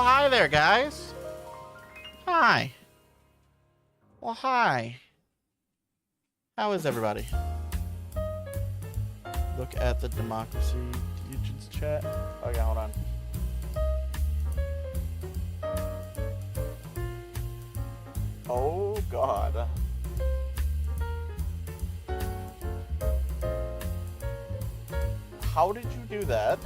hi there, guys. Hi. Well, hi. How is everybody? Look at the Democracy Legion's chat. Oh, yeah, hold on. Oh, God. How did you do that?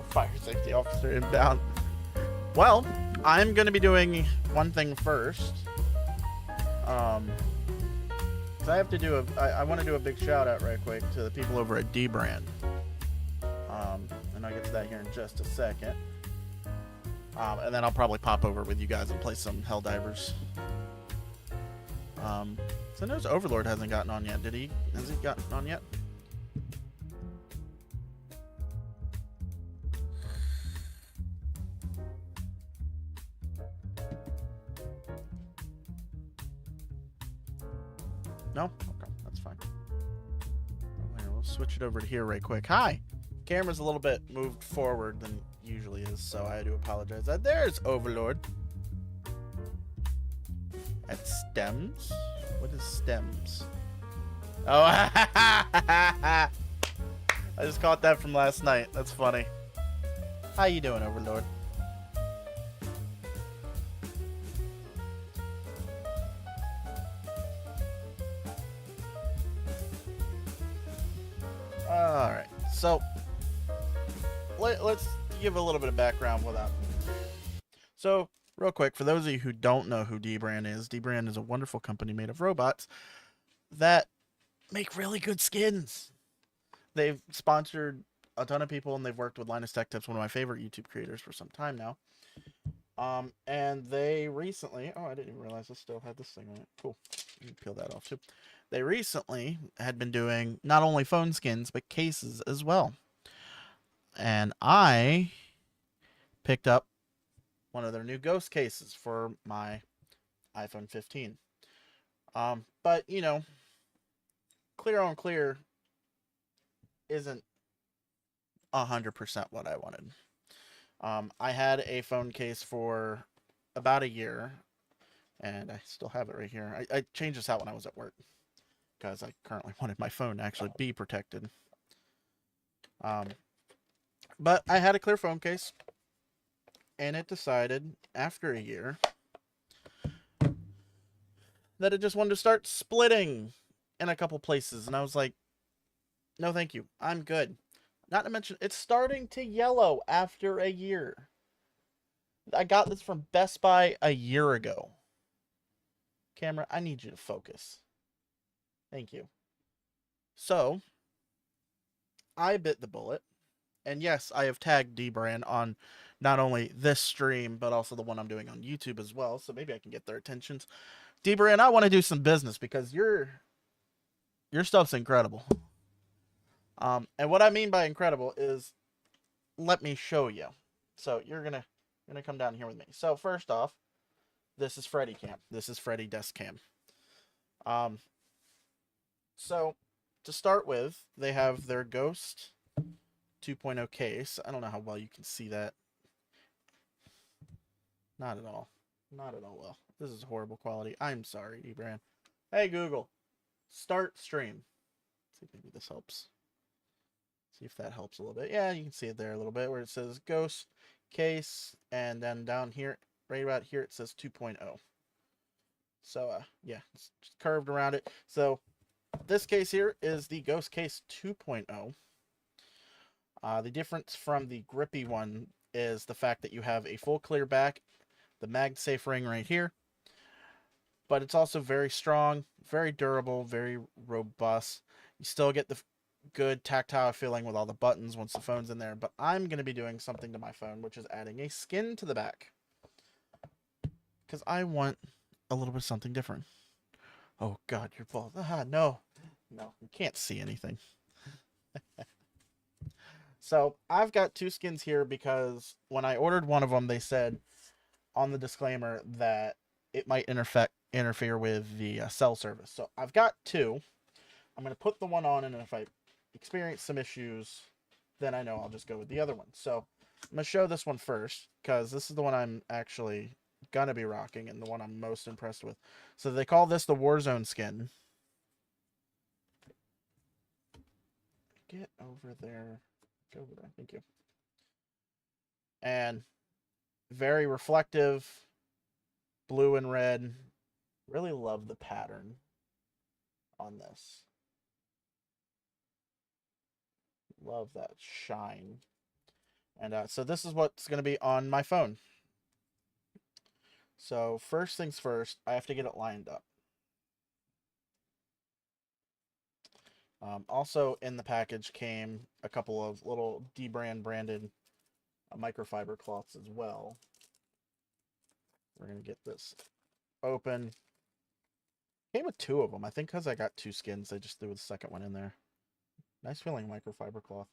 Fire safety officer inbound. Well, I'm going to be doing one thing first. Because I have to do I want to do a big shout out right quick to the people over at dbrand. And I'll get to that here in just a second. And then I'll probably pop over with you guys and play some Helldivers. So I notice Overlord hasn't gotten on yet. Has he gotten on yet? No? Okay, that's fine. We'll switch it over to here right quick. Hi! Camera's a little bit moved forward than usually is, so I do apologize. There's Overlord. At Stems? What is Stems? Oh, I just caught that from last night. That's funny. How you doing, Overlord? Alright, so let's give a little bit of background without. So, real quick, for those of you who don't know who dbrand is a wonderful company made of robots that make really good skins. They've sponsored a ton of people, and they've worked with Linus Tech Tips, one of my favorite YouTube creators, for some time now. And they recently, oh, I didn't even realize I still had this thing on it. Cool. You can peel that off too. They recently had been doing not only phone skins, but cases as well. And I picked up one of their new ghost cases for my iPhone 15. But, you know, clear on clear isn't 100% what I wanted. I had a phone case for about a year, and I still have it right here. I changed this out when I was at work because I currently wanted my phone to actually be protected. But I had a clear phone case, and it decided after a year that it just wanted to start splitting in a couple places, and I was like, no thank you, I'm good. Not to mention, it's starting to yellow after a year. I got this from Best Buy a year ago. Camera, I need you to focus. Thank you. So, I bit the bullet. And yes, I have tagged dbrand on not only this stream, but also the one I'm doing on YouTube as well. So maybe I can get their attentions. dbrand, I want to do some business because your stuff's incredible. And what I mean by incredible is, let me show you. So you're gonna come down here with me. So first off, this is Freddy Cam. This is Freddy Desk Cam. So to start with, they have their Ghost 2.0 case. I don't know how well you can see that. Not at all. Not at all well. This is horrible quality. I'm sorry, dbrand. Hey Google, start stream. Let's see if maybe this helps. See if that helps a little bit. Yeah, you can see it there a little bit where it says Ghost case, and then down here, right about here, it says 2.0. So yeah, it's just curved around it. So this case here is the Ghost case 2.0. The difference from the grippy one is the fact that you have a full clear back, the MagSafe ring right here, but it's also very strong, very durable, very robust. You still get the good tactile feeling with all the buttons once the phone's in there, but I'm going to be doing something to my phone, which is adding a skin to the back, because I want a little bit of something different. Oh God, you're bald. No, you can't see anything. So I've got two skins here because when I ordered one of them, they said on the disclaimer that it might interfere with the cell service. So I've got two. I'm going to put the one on, and if I experience some issues, then I know I'll just go with the other one. So I'm going to show this one first because this is the one I'm actually going to be rocking and the one I'm most impressed with. So they call this the Warzone skin. Get over there. Go over there. Thank you. And very reflective, blue and red. Really love the pattern on this. Love that shine. And so this is what's going to be on my phone. So first things first, I have to get it lined up. Also in the package came a couple of little dbrand branded microfiber cloths as well. We're going to get this open. Came with 2 of them. I think because I got 2 skins, they just threw the second one in there. Nice feeling microfiber cloth.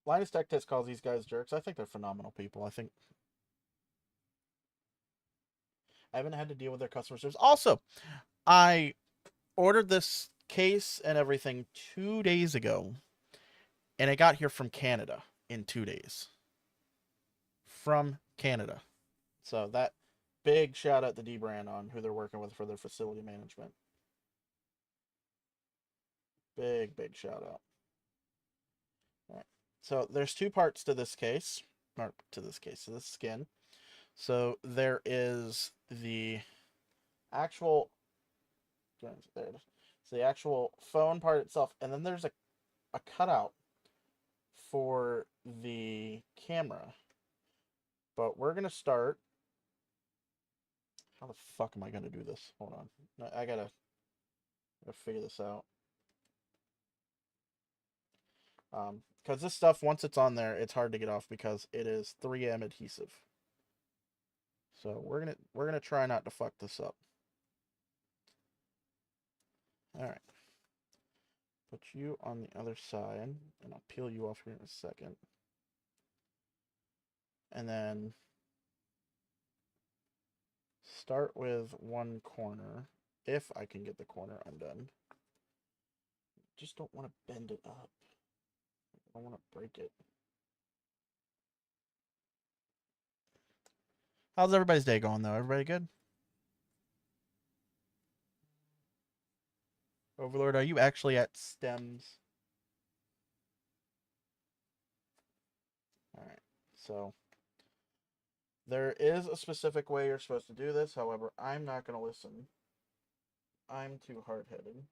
Linus Tech Tips calls these guys jerks. I think they're phenomenal people. I haven't had to deal with their customer service. Also, I ordered this case and everything 2 days ago, and it got here from Canada in 2 days. From Canada. So that big shout out to dbrand on who they're working with for their facility management. Big shout out. All right. So there's 2 parts to this case, or to this skin. So there is the actual, there it is. It's the actual phone part itself, and then there's a cutout for the camera. But we're gonna start. How the fuck am I gonna do this? Hold on, I gotta figure this out. Because this stuff, once it's on there, it's hard to get off because it is 3M adhesive. So we're gonna try not to fuck this up. All right. Put you on the other side, and I'll peel you off here in a second. And then start with one corner, if I can get the corner undone. Just don't want to bend it up. I don't want to break it. How's everybody's day going, though? Everybody good? Overlord, are you actually at stems? Alright, so there is a specific way you're supposed to do this. However, I'm not going to listen. I'm too hard-headed. Did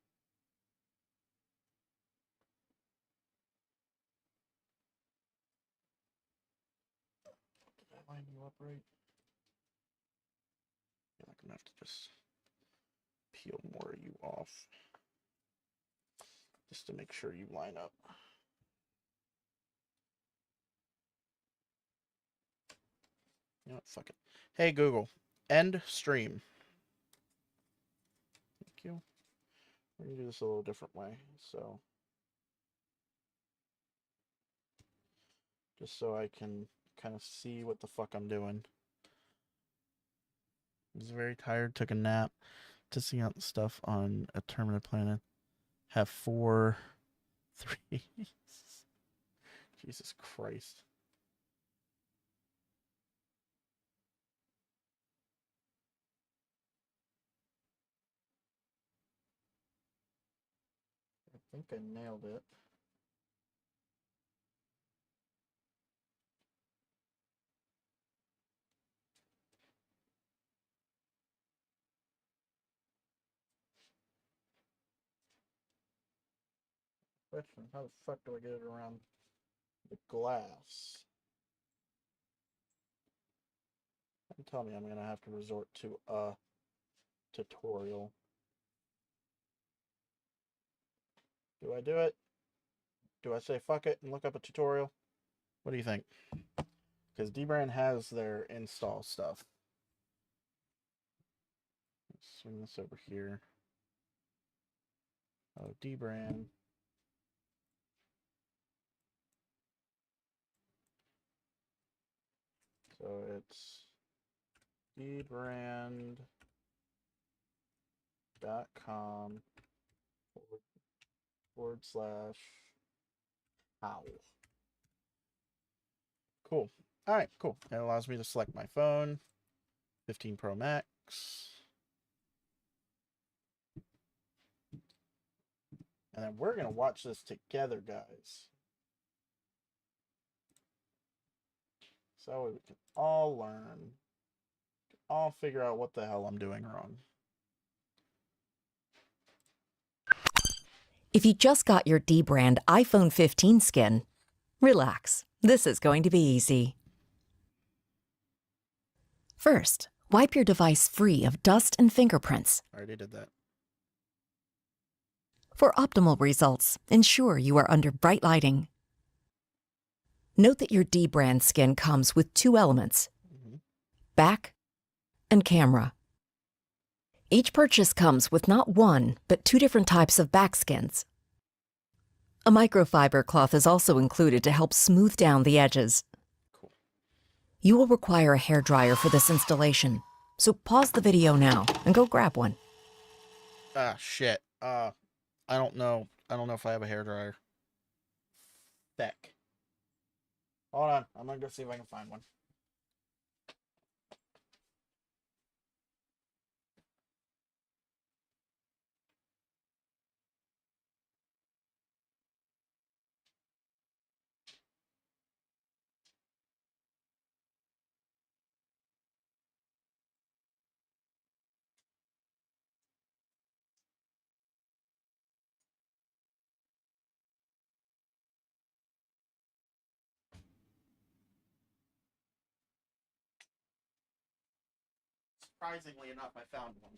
I line you up right? I feel like I'm going to have to just peel more of you off. Just to make sure you line up. You know what? Fuck it. Hey, Google. End stream. Thank you. We're going to do this a little different way. So, just so I can kind of see what the fuck I'm doing. I was very tired. Took a nap. Testing out the stuff on a Terminated Planet. Have 4 3. Jesus Christ. I think I nailed it. Question, how the fuck do I get it around the glass? Tell me I'm going to have to resort to a tutorial. Do I do it? Do I say fuck it and look up a tutorial? What do you think? Because dbrand has their install stuff. Let's swing this over here. Oh, dbrand. So it's dbrand.com /Howl. Cool. All right, cool. It allows me to select my phone, 15 Pro Max. And then we're going to watch this together, guys. So we can all learn, all figure out what the hell I'm doing wrong. If you just got your dbrand iPhone 15 skin, relax. This is going to be easy. First, wipe your device free of dust and fingerprints. I already did that. For optimal results, ensure you are under bright lighting. Note that your dbrand skin comes with two elements, back and camera. Each purchase comes with not one, but two different types of back skins. A microfiber cloth is also included to help smooth down the edges. Cool. You will require a hairdryer for this installation, so pause the video now and go grab one. Ah, shit. I don't know. I don't know if I have a hairdryer. Feck. Hold on. I'm gonna go see if I can find one. Surprisingly enough, I found one.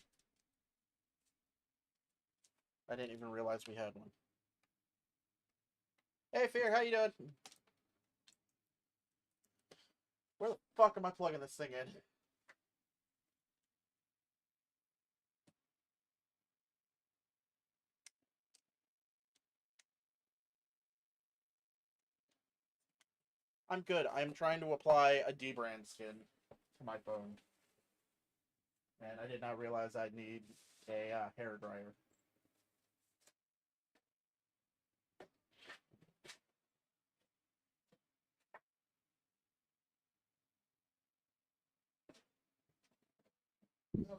I didn't even realize we had one. Hey, Fear, how you doing? Where the fuck am I plugging this thing in? I'm good. I'm trying to apply a dbrand skin to my phone. And I did not realize I'd need a hairdryer. Okay.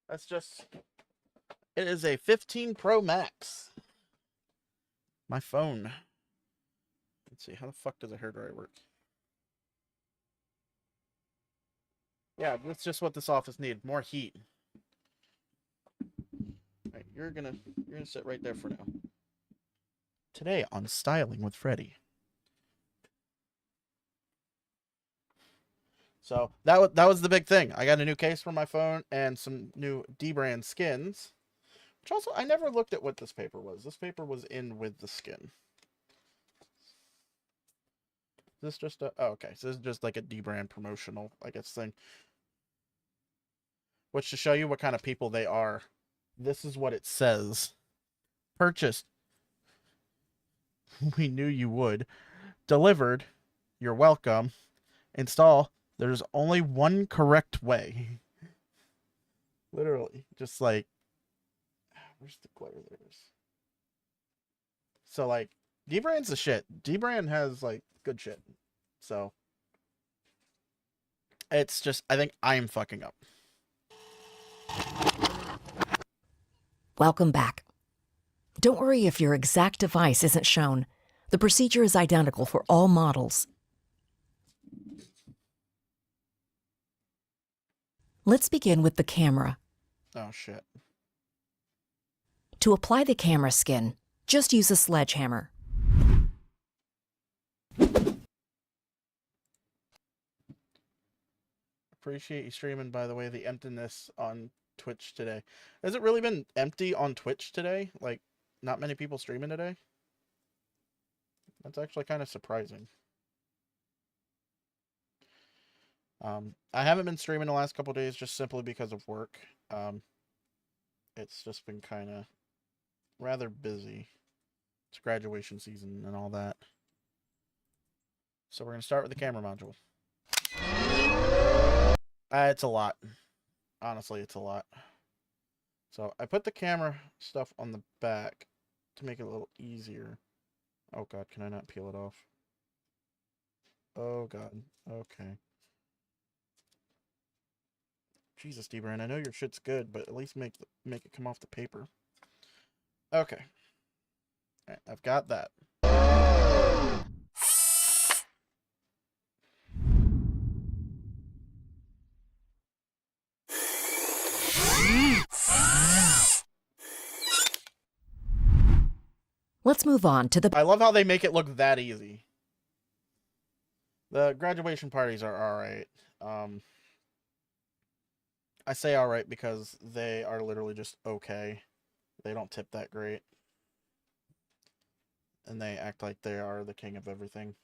That's just... It is a 15 Pro Max. My phone. Let's see, how the fuck does a hairdryer work? Yeah, that's just what this office needs. More heat. Alright, you're gonna sit right there for now. Today on Styling with Freddy. So that was the big thing. I got a new case for my phone and some new dbrand skins. Which also, I never looked at what this paper was. This paper was in with the skin. Is this just a... Oh, okay. So this is just like a dbrand promotional, I guess, thing. Which, to show you what kind of people they are, this is what it says. Purchased. We knew you would. Delivered. You're welcome. Install. There's only one correct way. Literally. Just like... Where's the glare? There's... So, like, dbrand's the shit. Dbrand has, like, good shit. So... It's just... I think I'm fucking up. Welcome back. Don't worry if your exact device isn't shown. The procedure is identical for all models. Let's begin with the camera. Oh, shit. To apply the camera skin, just use a sledgehammer. Appreciate you streaming, by the way, the emptiness on Twitch today. Has it really been empty on Twitch today? Like, not many people streaming today? That's actually kind of surprising. I haven't been streaming the last couple days just simply because of work. It's just been kind of rather busy. It's graduation season and all that. So we're going to start with the camera module. It's a lot. Honestly, it's a lot. So I put the camera stuff on the back to make it a little easier. Oh god, can I not peel it off? Oh god, okay. Jesus, D-Brand, I know your shit's good, but at least make it come off the paper. Okay. Alright, I've got that. Let's move on to the... I love how they make it look that easy. The graduation parties are alright. I say alright because they are literally just okay. They don't tip that great. And they act like they are the king of everything.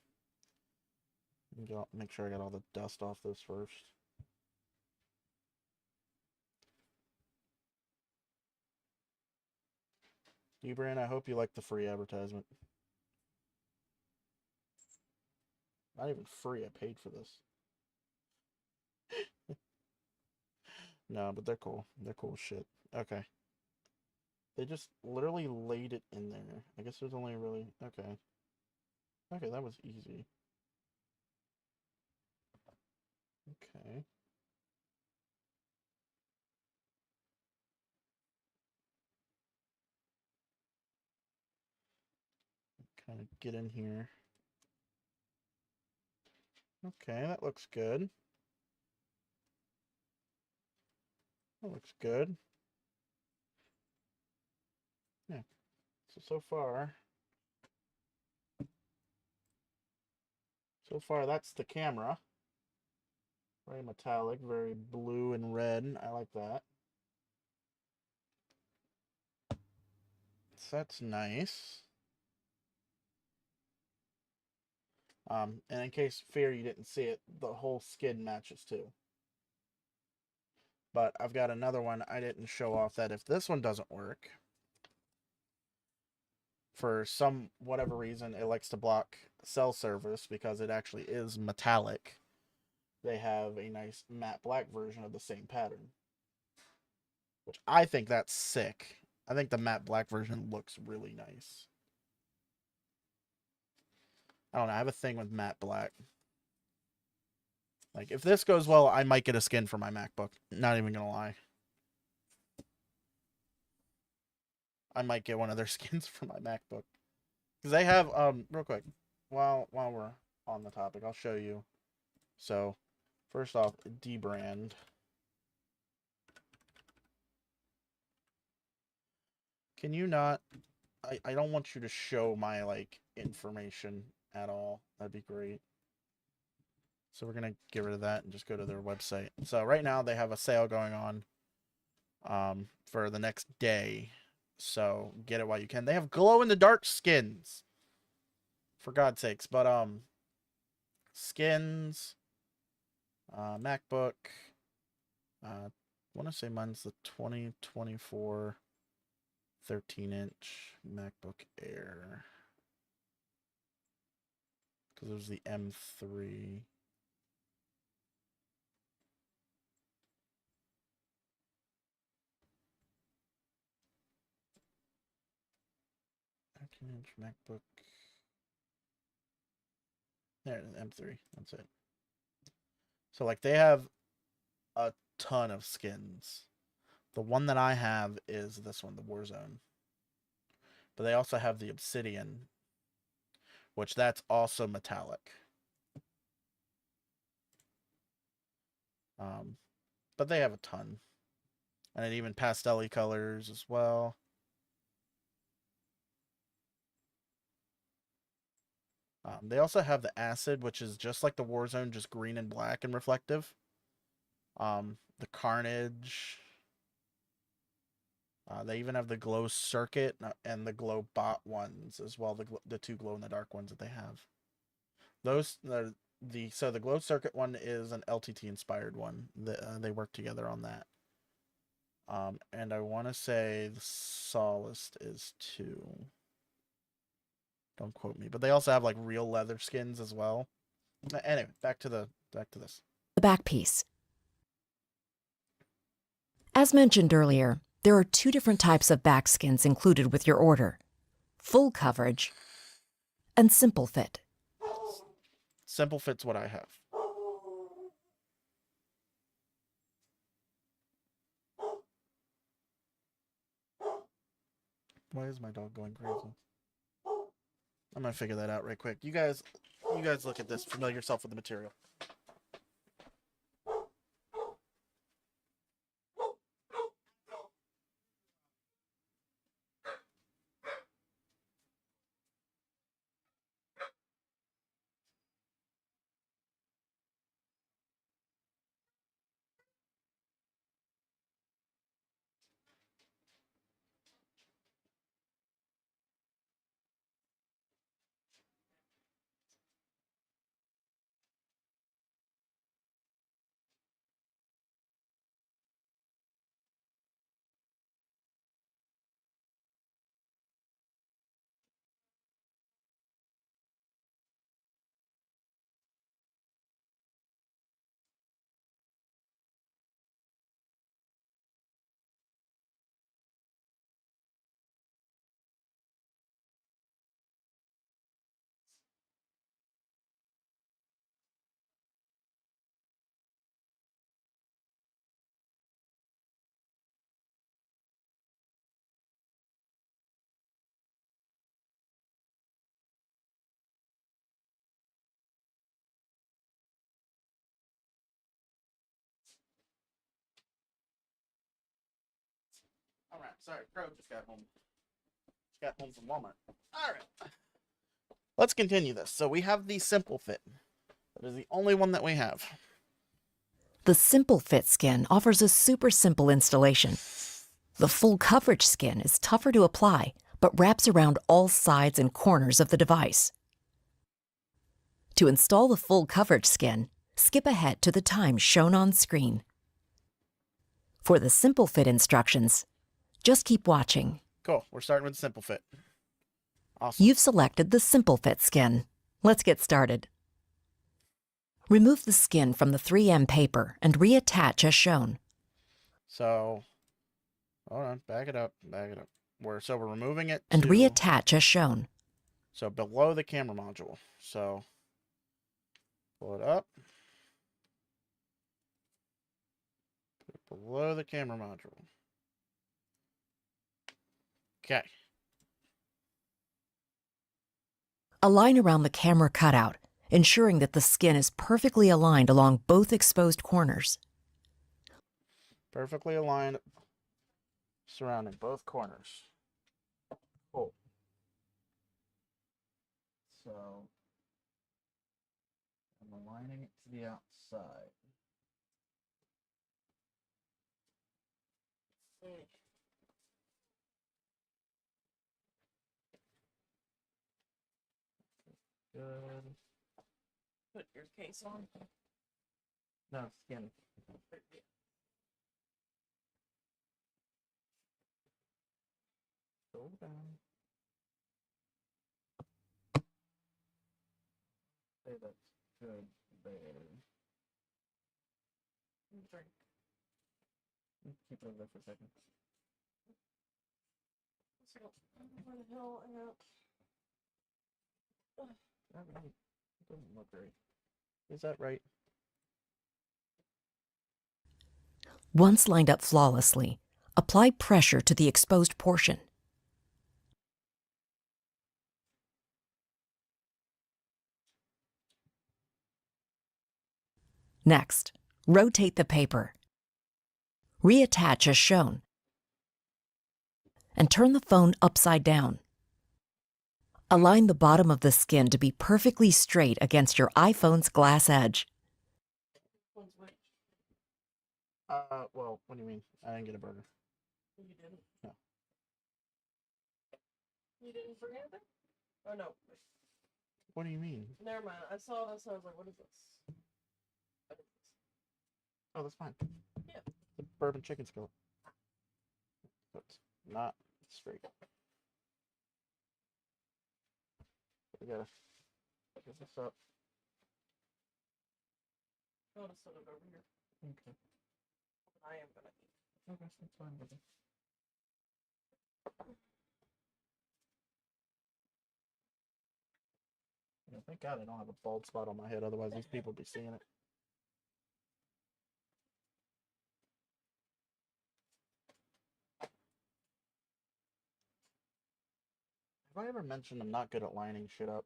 Make sure I got all the dust off this first. D-Brand, I hope you like the free advertisement. Not even free, I paid for this. No, but they're cool. They're cool as shit. Okay. They just literally laid it in there. I guess there's only really... Okay. Okay, that was easy. Okay. Kind of get in here. Okay, that looks good. That looks good. Yeah. So far that's the camera. Very metallic, very blue and red. I like that. So that's nice. And in case fear you didn't see it, the whole skin matches too. But I've got another one I didn't show off that if this one doesn't work, for some whatever reason, it likes to block cell service because it actually is metallic. They have a nice matte black version of the same pattern, which I think that's sick. I think the matte black version looks really nice. I don't know. I have a thing with matte black. Like, if this goes well, I might get a skin for my MacBook. Not even gonna lie. I might get one of their skins for my MacBook. Because they have, real quick, while we're on the topic, I'll show you. So, first off, D-Brand. Can you not... I don't want you to show my, like, information at all. That'd be great. So we're going to get rid of that and just go to their website. So right now they have a sale going on for the next day. So get it while you can. They have glow-in-the-dark skins. For God's sakes. But, skins, MacBook, I want to say mine's the 2024 13-inch MacBook Air. Because it was the M3. Inch MacBook. There, M3. That's it. So, like, they have a ton of skins. The one that I have is this one, the Warzone. But they also have the Obsidian, which that's also metallic. But they have a ton. And it even pastel-y colors as well. They also have the Acid, which is just like the Warzone, just green and black and reflective. The Carnage. They even have the Glow Circuit and the Glow Bot ones as well. The two glow-in-the-dark ones that they have. Those so the Glow Circuit one is an LTT inspired one. They work together on that. And I want to say the Solace is too. Don't quote me, but they also have like real leather skins as well. Anyway, back to this. The back piece. As mentioned earlier, There are two different types of back skins included with your order: full coverage and simple fit. Simple Fit's what I have. Why is my dog going crazy? I'm gonna figure that out right quick. You guys look at this. Familiar yourself with the material. All right, sorry, Crow just got home. Just got home from Walmart. All right, let's continue this. So we have the Simple Fit. That is the only one that we have. The simple fit skin offers a super simple installation. The full coverage skin is tougher to apply, but wraps around all sides and corners of the device. To install the full coverage skin, skip ahead to the time shown on screen. For the simple fit instructions, just keep watching. Cool. We're starting with Simple Fit. Awesome. You've selected the simple fit skin. Let's get started. Remove the skin from the 3M paper and reattach as shown. So, hold on. Back it up. Back it up. We're removing it And to, reattach as shown. So below the camera module. So pull it up. Put it below the camera module. Okay. A line around the camera cutout, ensuring that the skin is perfectly aligned along both exposed corners. Perfectly aligned surrounding both corners. Cool. So I'm aligning it to the outside. Good. Put your case on. No, skin. Go down. Say that's good there. Drink. Keep it over there for a second. So, where the hell am I? Not right. It doesn't look right. Is that right? Once lined up flawlessly, apply pressure to the exposed portion. Next, rotate the paper. Reattach as shown. And turn the phone upside down. Align the bottom of the skin to be perfectly straight against your iPhone's glass edge. One's which? Well, what do you mean? I didn't get a burger. You didn't? No. You didn't forget anything? Oh, no. What do you mean? Never mind. I saw this. I was like, what is this? Oh, that's fine. Yeah. The bourbon chicken skillet. That's not straight. We gotta get this up. I'll just set it over here. Okay. I am gonna eat. Okay, that's fine. Brother. Yeah, thank God I don't have a bald spot on my head, otherwise these people would be seeing it. Have I ever mentioned I'm not good at lining shit up?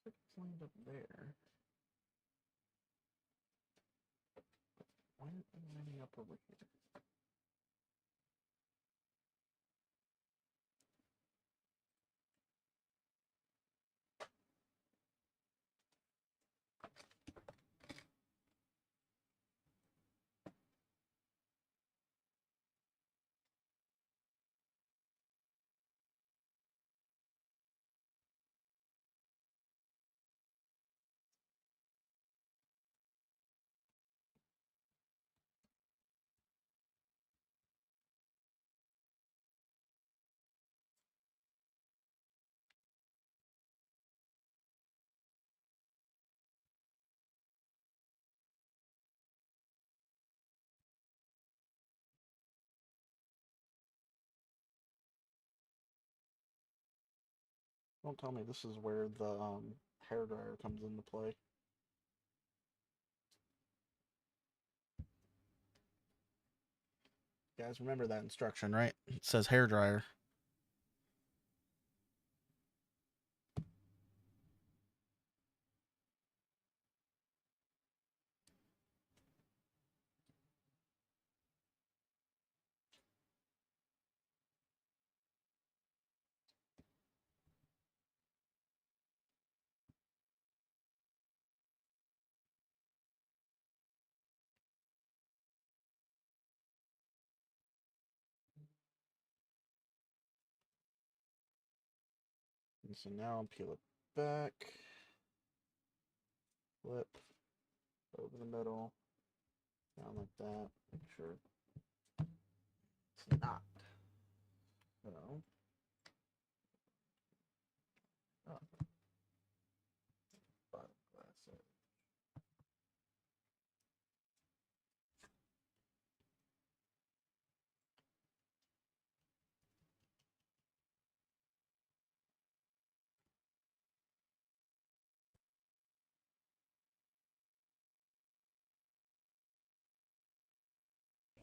It's lined up there. Why aren't they lining up over here? Don't tell me this is where the hairdryer comes into play. Guys, remember that instruction, right? It says hairdryer. And so now peel it back. Flip. Over the middle. Down like that. Make sure it's not. So. Up. Bottom glass edge.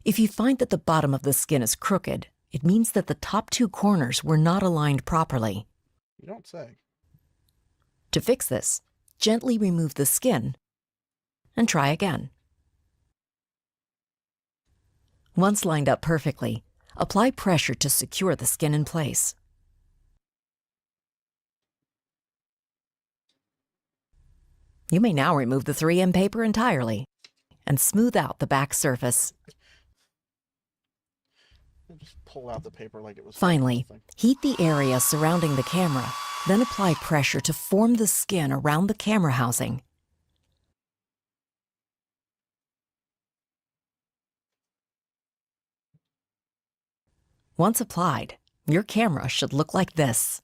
If you find that the bottom of the skin is crooked, it means that the top two corners were not aligned properly. You don't say. To fix this, gently remove the skin and try again. Once lined up perfectly, apply pressure to secure the skin in place. You may now remove the 3M paper entirely and smooth out the back surface. Just pull out the paper like it was. Finally, heat the area surrounding the camera, then apply pressure to form the skin around the camera housing. Once applied, your camera should look like this.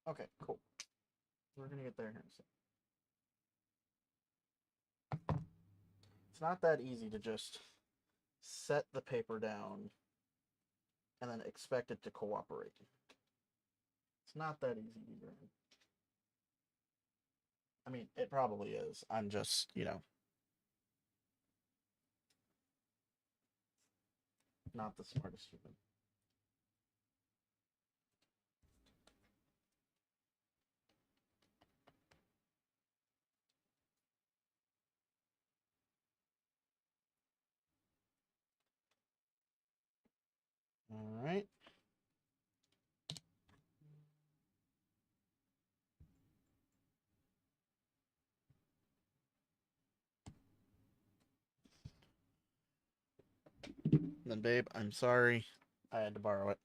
Okay, cool. We're gonna get there here in a second. It's not that easy to just set the paper down and then expect it to cooperate. It's not that easy either. I mean, it probably is. I'm just, not the smartest human. All right. Then, babe, I'm sorry. I had to borrow it.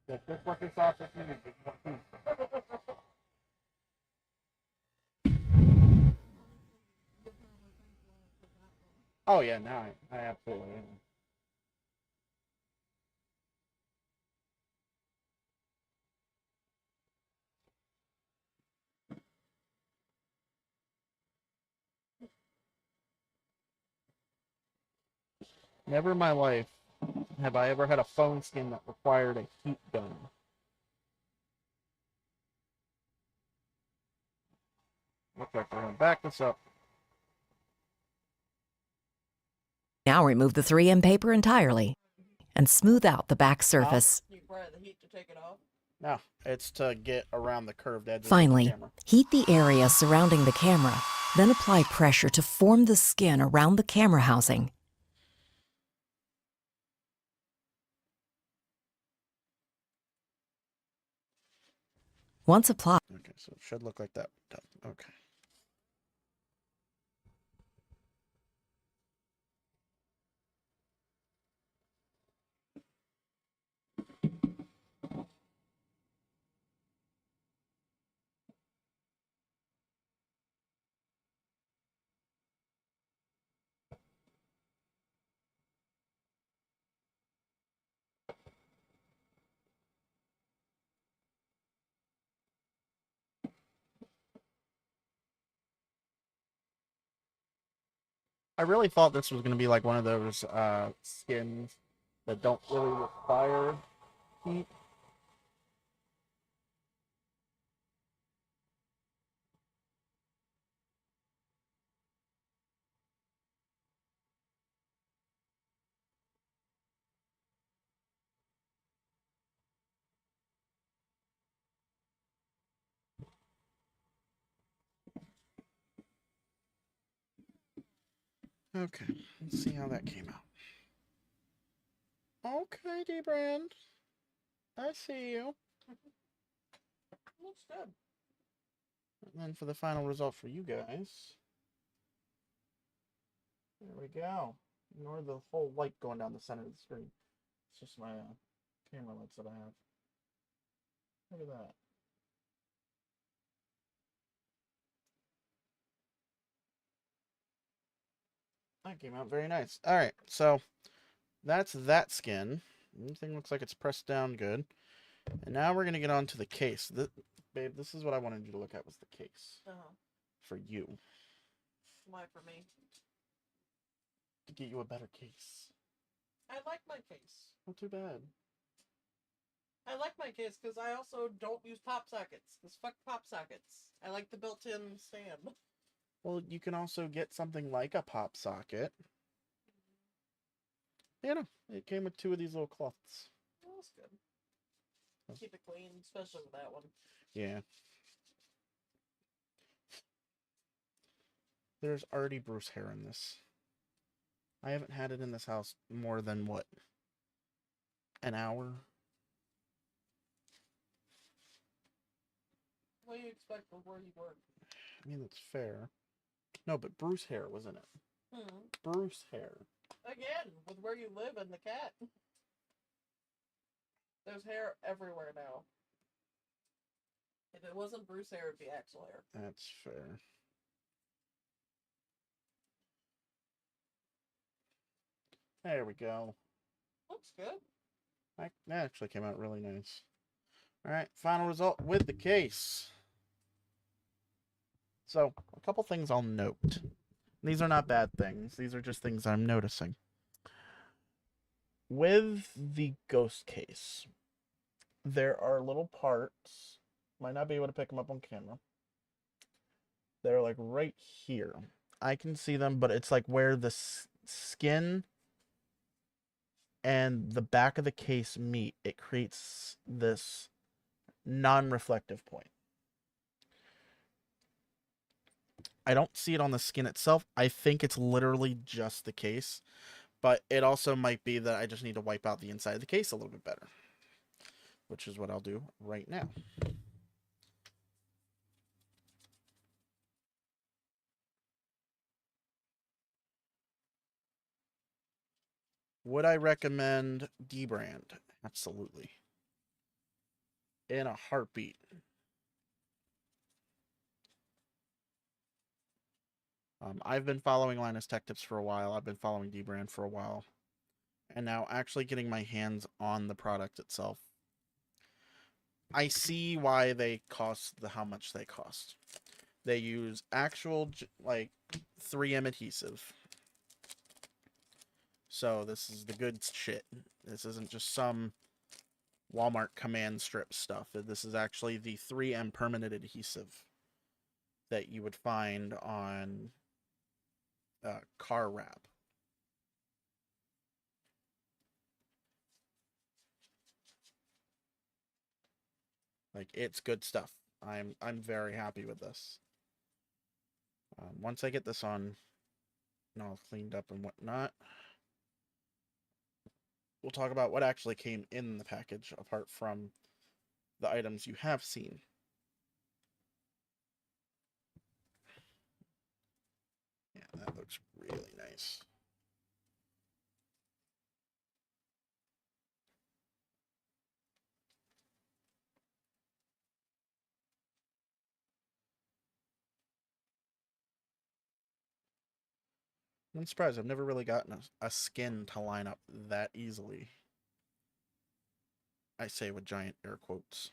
That's just what this office needs. Oh, yeah, no, I absolutely am. Never in my life have I ever had a phone skin that required a heat gun. Looks like we're going to back this up. Now remove the 3M paper entirely and smooth out the back surface. You require the heat to take it off? No, it's to get around the curved edges of Finally, the camera. heat the area surrounding the camera, then apply pressure to form the skin around the camera housing. Once applied, Okay, so it should look like that. Okay. I really thought this was going to be like one of those skins that don't really require heat. Okay, let's see how that came out. Okay, D-Brand. I see you. Looks good. And then for the final result for you guys. There we go. Ignore the whole light going down the center of the screen. It's just my camera lights that I have. Look at that. That came out very nice. Alright, so that's that skin. Everything looks like it's pressed down good. And now we're going to get on to the case. Babe, this is what I wanted you to look at was the case. For you. Why for me? To get you a better case. I like my case. Not too bad. I like my case because I also don't use pop sockets. Because fuck pop sockets. I like the built-in stand. Well, you can also get something like a pop socket. Yeah, no, it came with 2 of these little cloths. Well, that's good. Keep it clean, especially with that one. Yeah. There's already Bruce hair in this. I haven't had it in this house more than, what, an hour? What do you expect from where you work? I mean, that's fair. No, but Bruce hair was in it. Bruce hair. Again, with where you live and the cat. There's hair everywhere now. If it wasn't Bruce hair, it'd be Axel hair. That's fair. There we go. Looks good. That actually came out really nice. Alright, final result with the case. So, a couple things I'll note. These are not bad things. These are just things I'm noticing. With the ghost case, there are little parts. Might not be able to pick them up on camera. They're like right here. I can see them, but it's like where the skin and the back of the case meet. It creates this non-reflective point. I don't see it on the skin itself. I think it's literally just the case. But it also might be that I just need to wipe out the inside of the case a little bit better. Which is what I'll do right now. Would I recommend D-Brand? Absolutely. In a heartbeat. I've been following Linus Tech Tips for a while. I've been following D-Brand for a while. And now actually getting my hands on the product itself. I see why they cost how much they cost. They use actual, like, 3M adhesive. So this is the good shit. This isn't just some Walmart command strip stuff. This is actually the 3M permanent adhesive that you would find on car wrap. Like, it's good stuff. I'm very happy with this. Once I get this on, all cleaned up and whatnot, we'll talk about what actually came in the package, apart from the items you have seen. Yeah, that looks really nice. I'm surprised. I've never really gotten a skin to line up that easily. I say with giant air quotes.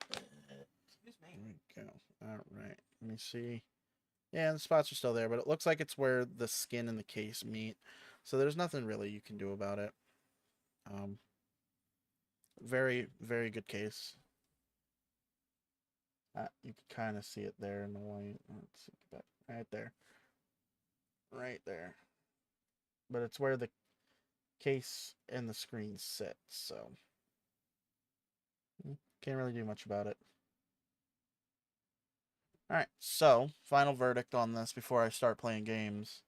Excuse me. There we go. All right. Let me see. Yeah, the spots are still there, but it looks like it's where the skin and the case meet. So there's nothing really you can do about it. Very, very good case. You can kind of see it there in the light. Let's see, right there. Right there. But it's where the case and the screen sit, so can't really do much about it. Alright, so final verdict on this before I start playing games.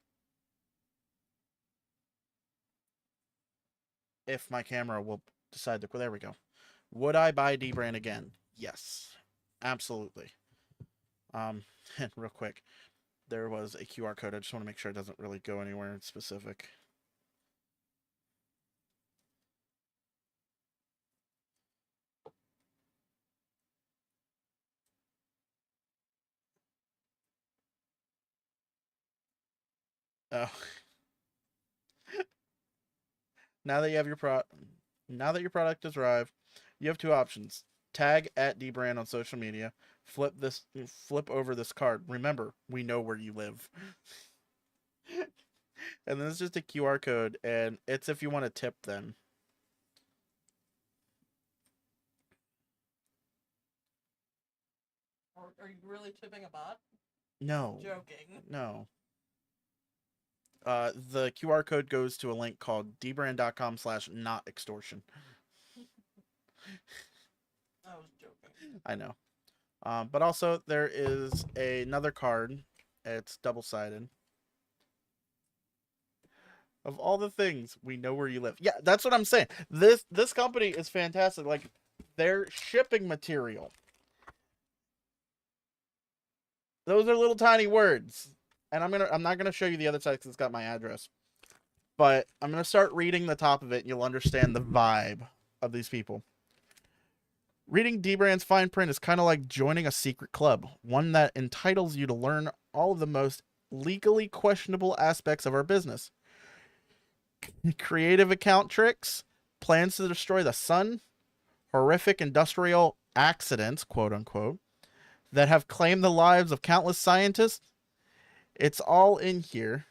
If my camera will decide to... There we go. Would I buy dbrand again? Yes. Absolutely. And real quick, there was a QR code. I just want to make sure it doesn't really go anywhere specific. Oh. Now that your product has arrived, you have two options. Tag at dbrand on social media. Flip over this card. Remember, we know where you live. And then it's just a QR code, and it's if you want to tip them. Are you really tipping a bot? No. Joking. No. The QR code goes to a link called dbrand.com/not-extortion. I was joking. I know. But also, there is another card. It's double-sided. Of all the things, we know where you live. Yeah, that's what I'm saying. This company is fantastic. Like, their shipping material. Those are little tiny words. And I'm not gonna show you the other side because it's got my address. But I'm gonna start reading the top of it, and you'll understand the vibe of these people. Reading dbrand's fine print is kind of like joining a secret club, one that entitles you to learn all of the most legally questionable aspects of our business. Creative account tricks, plans to destroy the sun, horrific industrial accidents, quote unquote, that have claimed the lives of countless scientists. It's all in here.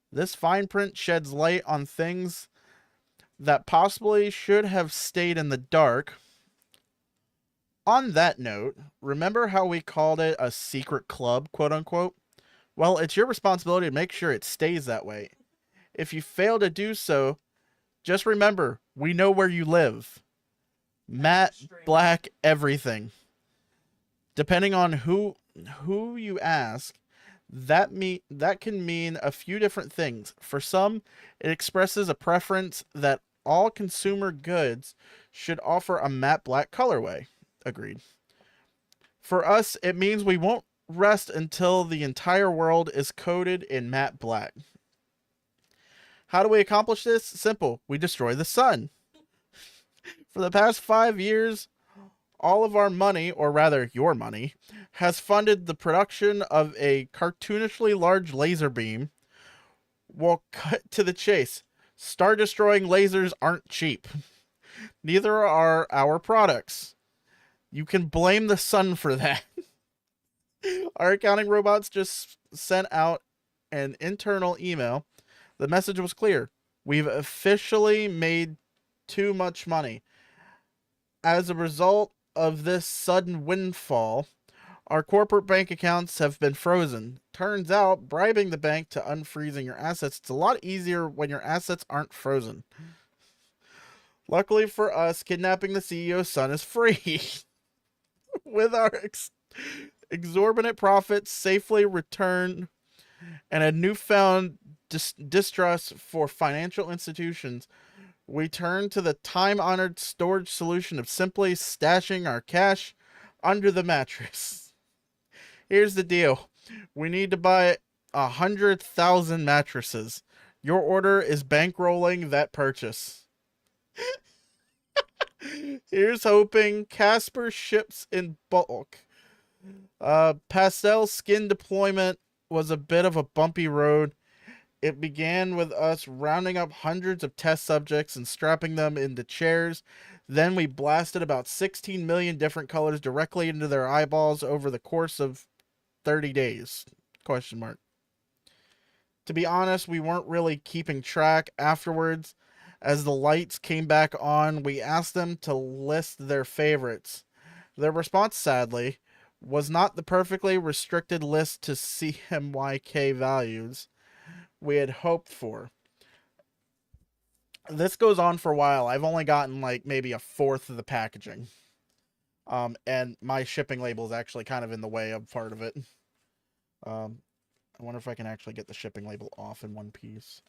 This fine print sheds light on things that possibly should have stayed in the dark. On that note, remember how we called it a secret club, quote unquote? Well, it's your responsibility to make sure it stays that way. If you fail to do so, just remember, we know where you live. Matte, black, everything. Depending on who you ask, that can mean a few different things. For some, it expresses a preference that all consumer goods should offer a matte black colorway. Agreed. For us, it means we won't rest until the entire world is coated in matte black. How do we accomplish this? Simple. We destroy the sun. For the past 5 years, all of our money, or rather your money, has funded the production of a cartoonishly large laser beam. We'll cut to the chase. Star-destroying lasers aren't cheap. Neither are our products. You can blame the sun for that. Our accounting robots just sent out and internal email, the message was clear. We've officially made too much money. As a result of this sudden windfall, our corporate bank accounts have been frozen. Turns out, bribing the bank to unfreezing your assets, it's a lot easier when your assets aren't frozen. Luckily for us, kidnapping the CEO's son is free. With our exorbitant profits safely returned and a newfound distrust for financial institutions, we turn to the time-honored storage solution of simply stashing our cash under the mattress. Here's the deal. We need to buy 100,000 mattresses. Your order is bankrolling that purchase. Here's hoping. Casper ships in bulk. Pastel skin deployment was a bit of a bumpy road. It began with us rounding up hundreds of test subjects and strapping them into chairs. Then we blasted about 16 million different colors directly into their eyeballs over the course of 30 days. Question mark. To be honest, we weren't really keeping track. Afterwards, as the lights came back on, we asked them to list their favorites. Their response, sadly, was not the perfectly restricted list to CMYK values we had hoped for. This goes on for a while. I've only gotten like maybe a fourth of the packaging. And my shipping label is actually kind of in the way of part of it. I wonder if I can actually get the shipping label off in one piece.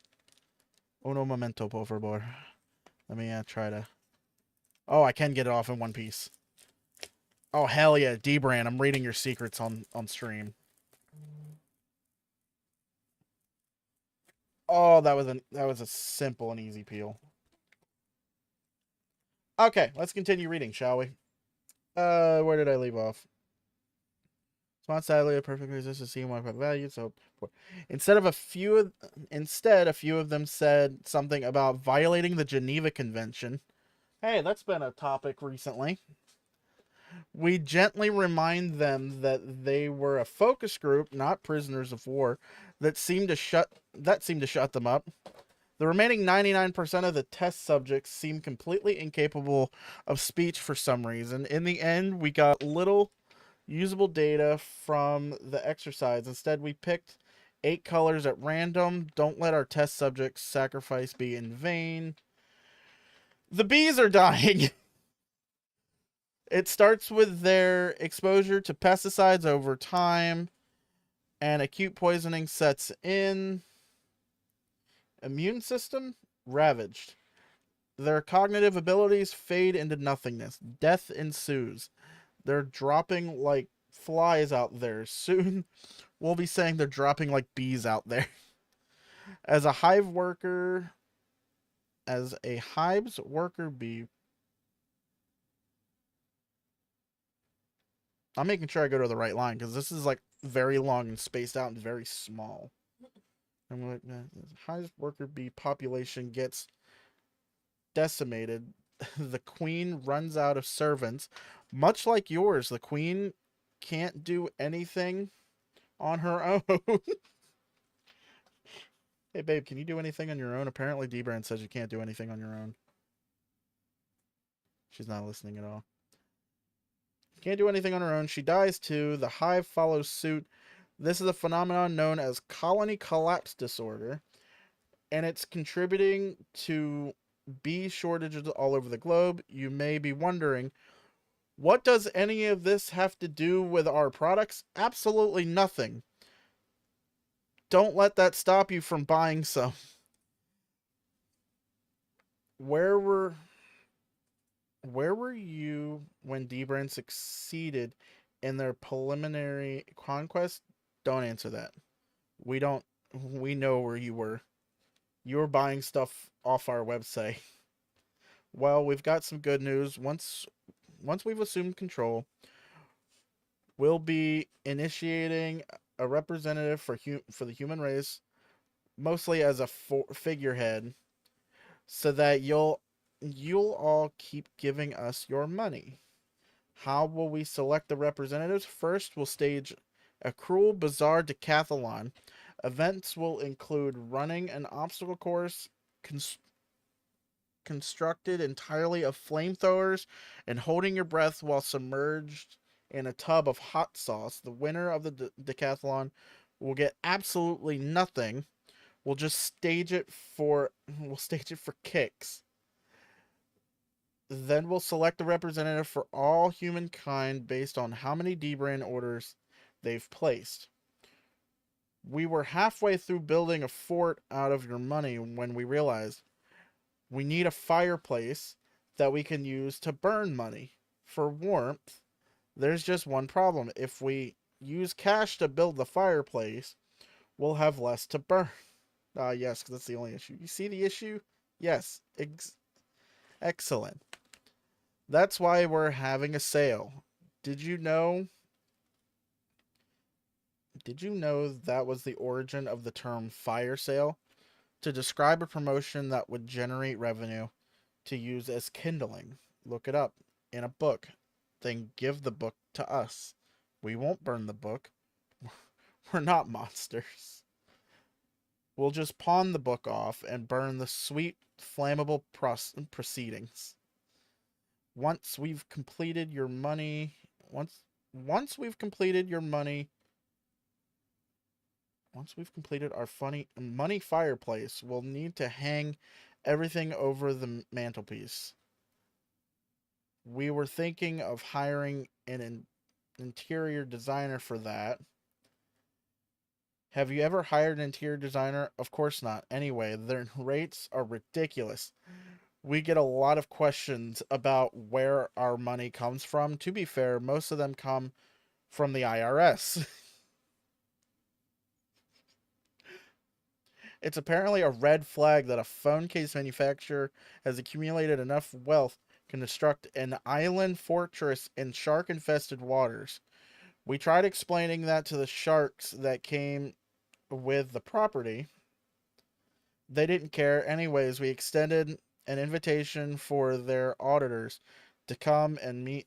Uno momento, por favor. Let me try to... Oh, I can get it off in one piece. Oh, hell yeah, Dbrand. I'm reading your secrets on stream. Oh, that was a simple and easy peel. Okay, let's continue reading, shall we? Where did I leave off? Smart sadly a perfect resistance to CMY value. So instead a few of them said something about violating the Geneva Convention. Hey, that's been a topic recently. We gently remind them that they were a focus group, not prisoners of war, that seemed to shut them up. The remaining 99% of the test subjects seemed completely incapable of speech for some reason. In the end, we got little usable data from the exercise. Instead, we picked 8 colors at random. Don't let our test subjects' sacrifice be in vain. The bees are dying. It starts with their exposure to pesticides over time, and acute poisoning sets in. Immune system ravaged. Their cognitive abilities fade into nothingness. Death ensues. They're dropping like flies out there. Soon we'll be saying they're dropping like bees out there. As a hives worker bee. I'm making sure I go to the right line because this is like very long and spaced out and very small. I'm like, hives worker bee population gets decimated. The queen runs out of servants. Much like yours, the queen can't do anything on her own. Hey, babe, can you do anything on your own? Apparently, Dbrand says you can't do anything on your own. She's not listening at all. Can't do anything on her own. She dies too. The hive follows suit. This is a phenomenon known as colony collapse disorder, and it's contributing to bee shortages all over the globe. You may be wondering, what does any of this have to do with our products? Absolutely nothing. Don't let that stop you from buying some. Where were you when Dbrand succeeded in their preliminary conquest? Don't answer that. We know where you were. You were buying stuff off our website. Well, we've got some good news. Once we've assumed control, we'll be initiating a representative for the human race, mostly as a figurehead, so that you'll all keep giving us your money. How will we select the representatives? First, we'll stage a cruel, bizarre decathlon Events will include running an obstacle course constructed entirely of flamethrowers and holding your breath while submerged in a tub of hot sauce. The winner of the decathlon will get absolutely nothing. We'll just stage it for kicks. Then we'll select a representative for all humankind based on how many dbrand orders they've placed. We were halfway through building a fort out of your money when we realized we need a fireplace that we can use to burn money. For warmth, there's just one problem. If we use cash to build the fireplace, we'll have less to burn. Yes, because that's the only issue. You see the issue? Yes. Excellent. That's why we're having a sale. Did you know that was the origin of the term fire sale? To describe a promotion that would generate revenue to use as kindling. Look it up in a book. Then give the book to us. We won't burn the book. We're not monsters. We'll just pawn the book off and burn the sweet, flammable proceedings. Once we've completed our money fireplace, we'll need to hang everything over the mantelpiece. We were thinking of hiring an interior designer for that. Have you ever hired an interior designer? Of course not. Anyway, their rates are ridiculous. We get a lot of questions about where our money comes from. To be fair, most of them come from the IRS. It's apparently a red flag that a phone case manufacturer has accumulated enough wealth to construct an island fortress in shark-infested waters. We tried explaining that to the sharks that came with the property. They didn't care. Anyways, we extended an invitation for their auditors to come meet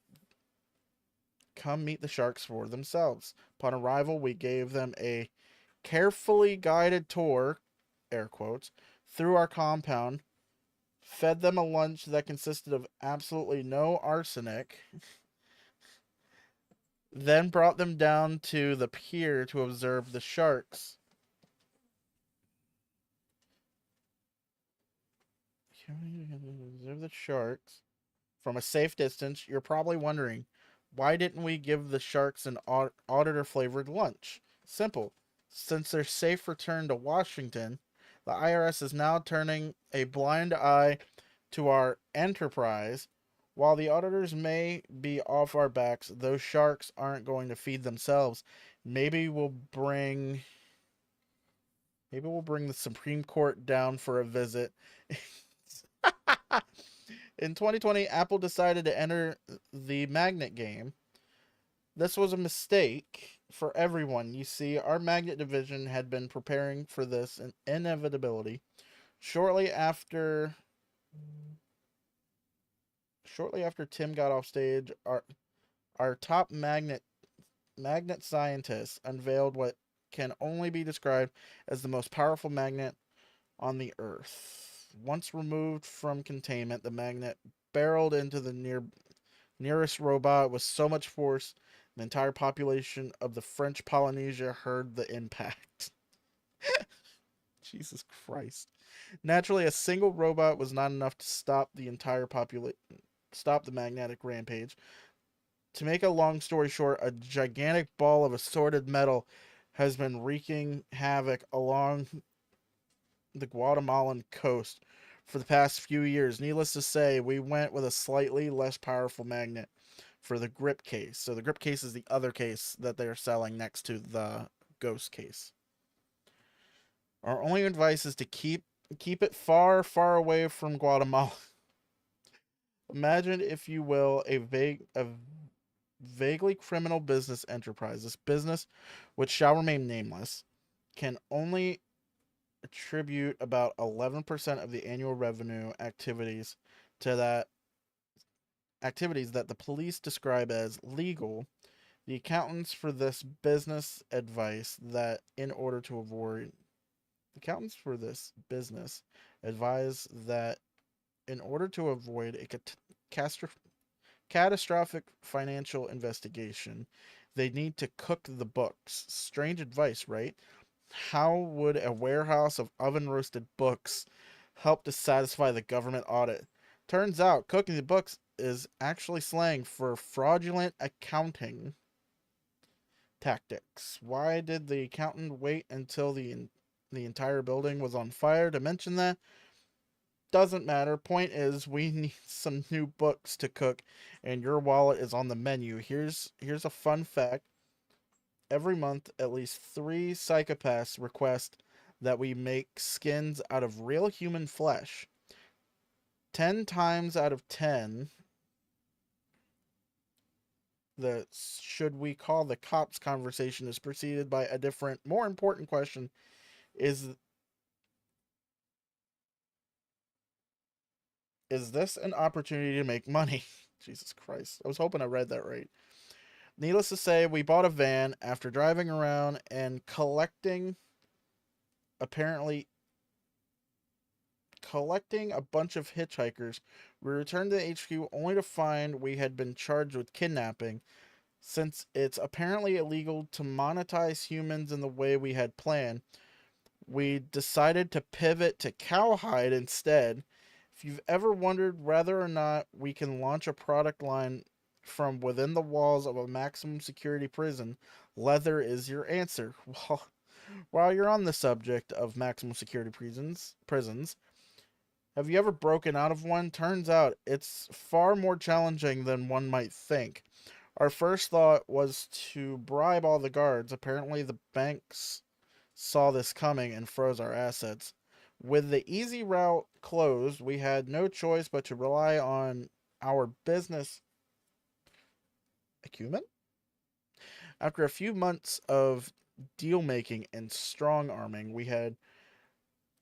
the sharks for themselves. Upon arrival, we gave them a carefully guided tour, air quotes, through our compound, fed them a lunch that consisted of absolutely no arsenic, then brought them down to the pier to observe the sharks. Observe the sharks from a safe distance. You're probably wondering, why didn't we give the sharks an auditor-flavored lunch? Simple. Since their safe return to Washington, the IRS is now turning a blind eye to our enterprise. While the auditors may be off our backs, those sharks aren't going to feed themselves. Maybe we'll bring the Supreme Court down for a visit. In 2020, Apple decided to enter the magnet game. This was a mistake for everyone. You see, our magnet division had been preparing for this inevitability. Shortly after Tim got off stage, our top magnet scientists unveiled what can only be described as the most powerful magnet on the Earth. Once removed from containment, the magnet barreled into the nearest robot with so much force, the entire population of the French Polynesia heard the impact. Jesus Christ. Naturally, a single robot was not enough to stop the entire stop the magnetic rampage. To make a long story short, a gigantic ball of assorted metal has been wreaking havoc along the Guatemalan coast for the past few years. Needless to say, we went with a slightly less powerful magnet for the grip case. So the grip case is the other case that they're selling next to the ghost case. Our only advice is to keep it far, far away from Guatemala. Imagine, if you will, a vaguely criminal business enterprise. This business, which shall remain nameless, can only attribute about 11% of the annual revenue activities that the police describe as legal. The accountants for this business advice that in order to avoid accountants for this business advise that in order to avoid a catastrophic financial investigation, they need to cook the books. Strange advice, right? How would a warehouse of oven roasted books help to satisfy the government audit? Turns out cooking the books is actually slang for fraudulent accounting tactics. Why did the accountant wait until the entire building was on fire to mention that? Doesn't matter. Point is, we need some new books to cook, and your wallet is on the menu. Here's a fun fact. Every month, at least 3 psychopaths request that we make skins out of real human flesh. 10 times out of 10, the should we call the cops conversation is preceded by a different, more important question. Is this an opportunity to make money? Jesus Christ. I was hoping I read that right. Needless to say, we bought a van after driving around and collecting a bunch of hitchhikers. We returned to the HQ only to find we had been charged with kidnapping. Since it's apparently illegal to monetize humans in the way we had planned, we decided to pivot to cowhide instead. If you've ever wondered whether or not we can launch a product line from within the walls of a maximum security prison, leather is your answer. While you're on the subject of maximum security prisons, have you ever broken out of one? Turns out it's far more challenging than one might think. Our first thought was to bribe all the guards. Apparently the banks saw this coming and froze our assets. With the easy route closed, we had no choice but to rely on our business acumen. After a few months of deal making and strong arming, we had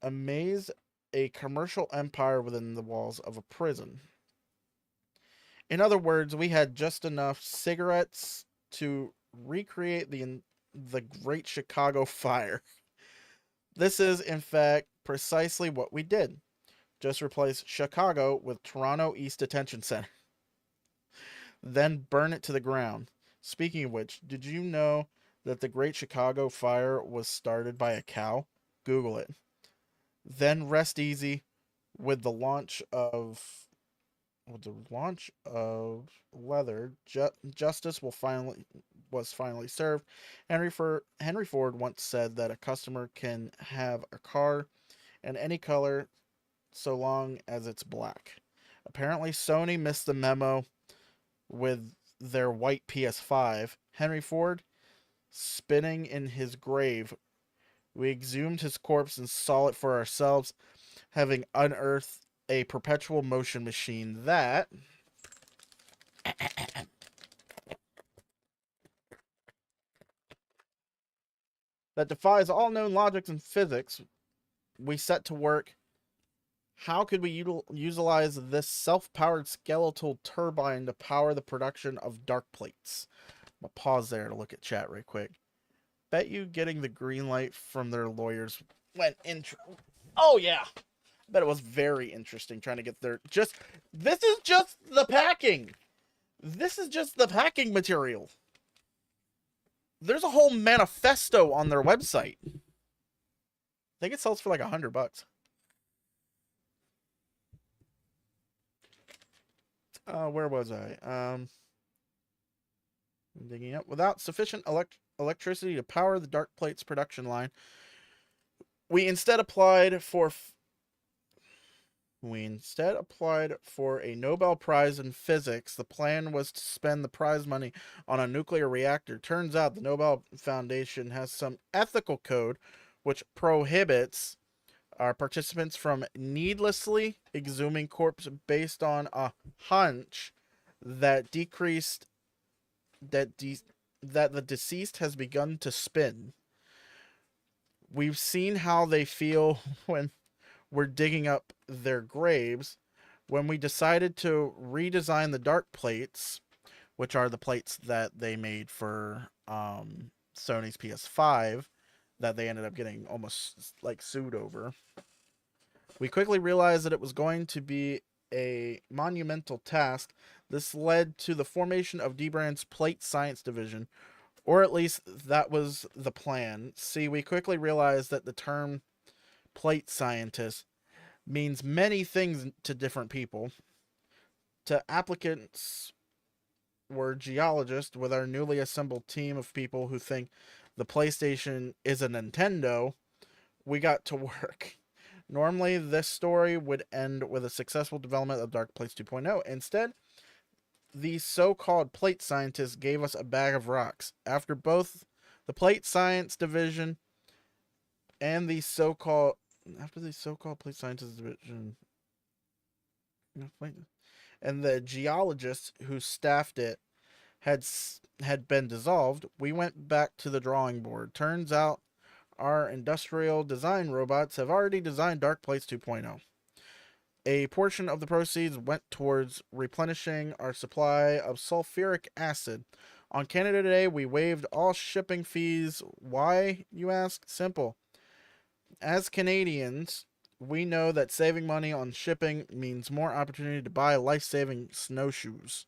amazed a commercial empire within the walls of a prison. In other words, we had just enough cigarettes to recreate the Great Chicago Fire. This is, in fact, precisely what we did. Just replace Chicago with Toronto East Detention Center. Then burn it to the ground. Speaking of which, did you know that the Great Chicago Fire was started by a cow? Google it. Then rest easy with the launch of leather. Justice was finally served. Henry Ford once said that a customer can have a car in any color so long as it's black. Apparently Sony missed the memo with their white PS5. Henry Ford spinning in his grave. We exhumed his corpse and saw it for ourselves, having unearthed a perpetual motion machine that defies all known logics and physics. We set to work. How could we utilize this self-powered skeletal turbine to power the production of dark plates? I'll pause there to look at chat right quick. Bet you getting the green light from their lawyers went oh yeah. Bet it was very interesting trying to get their this is just the packing. This is just the packing material. There's a whole manifesto on their website. I think it sells for like $100. Where was I? I'm digging up. Without sufficient electricity to power the dark plates production line, we instead applied for a Nobel Prize in Physics. The plan was to spend the prize money on a nuclear reactor. Turns out the Nobel Foundation has some ethical code which prohibits our participants from needlessly exhuming corpse based on a hunch that the deceased has begun to spin. We've seen how they feel when we're digging up their graves. When we decided to redesign the dark plates, which are the plates that they made for Sony's PS5 that they ended up getting almost like sued over. We quickly realized that it was going to be a monumental task. This led to the formation of Dbrand's Plate Science Division, or at least that was the plan. See, we quickly realized that the term plate scientist means many things to different people. To applicants were geologists with our newly assembled team of people who think the PlayStation is a Nintendo. We got to work. Normally, this story would end with a successful development of Dark Plates 2.0. Instead, the so-called plate scientists gave us a bag of rocks. After both the Plate Science Division and the so-called Plate Scientists Division and the geologists who staffed it had been dissolved, we went back to the drawing board. Turns out our industrial design robots have already designed Dark Plates 2.0. A portion of the proceeds went towards replenishing our supply of sulfuric acid. On Canada Day, we waived all shipping fees. Why, you ask? Simple. As Canadians, we know that saving money on shipping means more opportunity to buy life-saving snowshoes.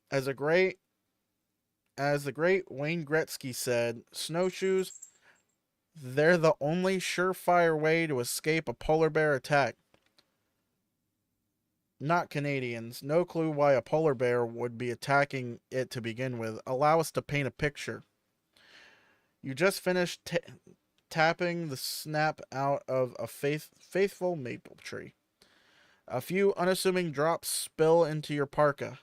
As the great Wayne Gretzky said, snowshoes, they're the only surefire way to escape a polar bear attack. Not Canadians. No clue why a polar bear would be attacking it to begin with. Allow us to paint a picture. You just finished tapping the snap out of a faithful maple tree. A few unassuming drops spill into your parka.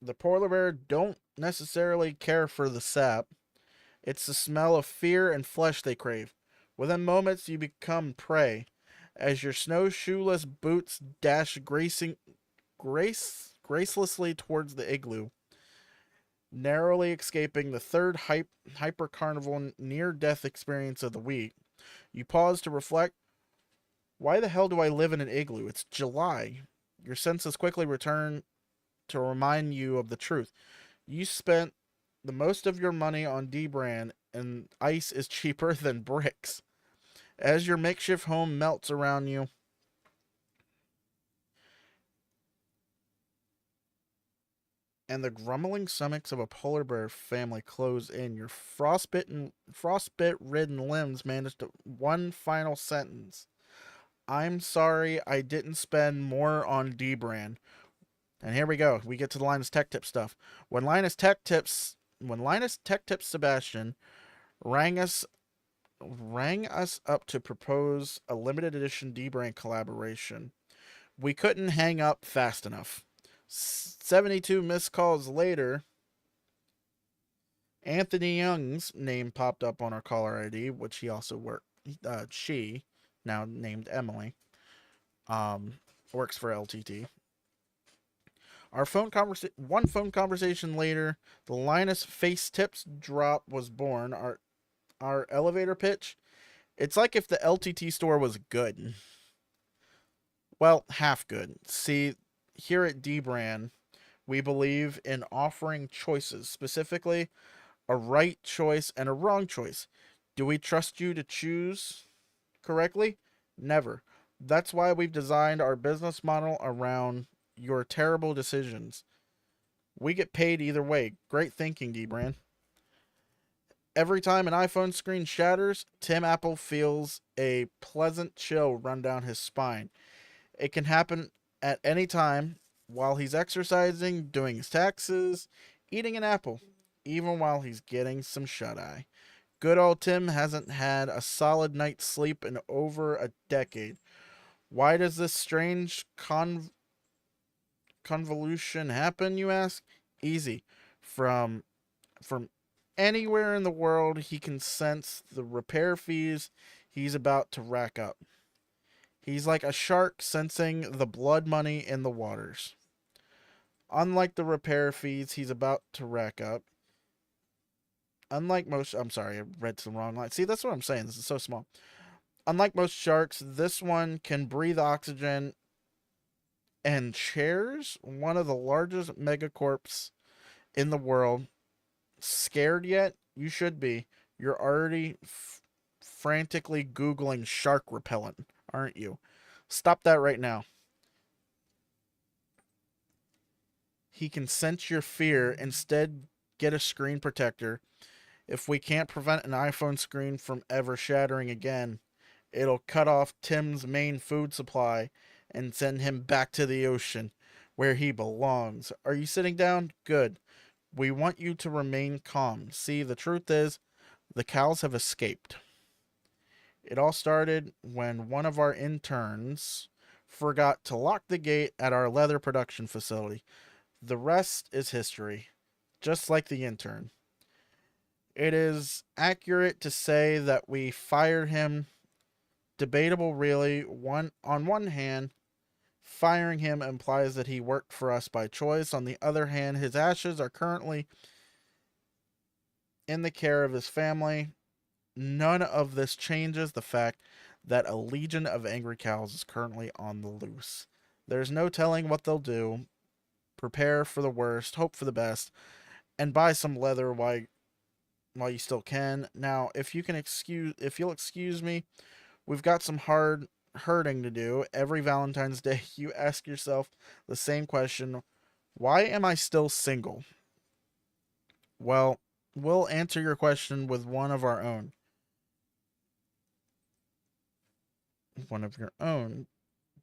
The polar bear don't necessarily care for the sap. It's the smell of fear and flesh they crave. Within moments, you become prey. As your snowshoeless boots dash gracelessly towards the igloo, narrowly escaping the third hyper-carnival near-death experience of the week, you pause to reflect, why the hell do I live in an igloo? It's July. Your senses quickly return to remind you of the truth. You spent the most of your money on Dbrand, and ice is cheaper than bricks. As your makeshift home melts around you, and the grumbling stomachs of a polar bear family close in, your frostbite-ridden limbs manage to one final sentence. I'm sorry I didn't spend more on Dbrand. And here we go. We get to the Linus Tech Tip stuff. When Linus Tech Tips Sebastian rang us up to propose a limited edition Dbrand collaboration, we couldn't hang up fast enough. 72 missed calls later, Anthony Young's name popped up on our caller ID, which he also worked. She, now named Emily, works for LTT. One phone conversation later, the Linus Face Tips drop was born. Our elevator pitch. It's like if the LTT store was good. Well, half good. See, here at Dbrand, we believe in offering choices, specifically a right choice and a wrong choice. Do we trust you to choose correctly? Never. That's why we've designed our business model around your terrible decisions. We get paid either way. Great thinking, Dbrand. Every time an iPhone screen shatters, Tim Apple feels a pleasant chill run down his spine. It can happen at any time, while he's exercising, doing his taxes, eating an apple, even while he's getting some shut-eye. Good old Tim hasn't had a solid night's sleep in over a decade. Why does this strange convolution happen, you ask? Easy. From anywhere in the world, he can sense the repair fees he's about to rack up. He's like a shark sensing the blood money in the waters. Unlike the repair fees he's about to rack up, I'm sorry, I read the wrong line. See, that's what I'm saying. This is so small. Unlike most sharks, this one can breathe oxygen and shares one of the largest megacorps in the world. Scared yet? You should be. You're already frantically Googling shark repellent, aren't you? Stop that right now. He can sense your fear. Instead, get a screen protector. If we can't prevent an iPhone screen from ever shattering again, it'll cut off Tim's main food supply and send him back to the ocean, where he belongs. Are you sitting down? Good. We want you to remain calm. See, the truth is, the cows have escaped. It all started when one of our interns forgot to lock the gate at our leather production facility. The rest is history, just like the intern. It is accurate to say that we fired him. Debatable, really. On one hand, firing him implies that he worked for us by choice. On the other hand, his ashes are currently in the care of his family. None of this changes the fact that a legion of angry cows is currently on the loose. There's no telling what they'll do. Prepare for the worst, hope for the best, and buy some leather while you still can. Now, if you'll excuse me, we've got some hard herding to do. Every Valentine's Day, you ask yourself the same question: why am I still single? Well, we'll answer your question with one of our own. One of your own.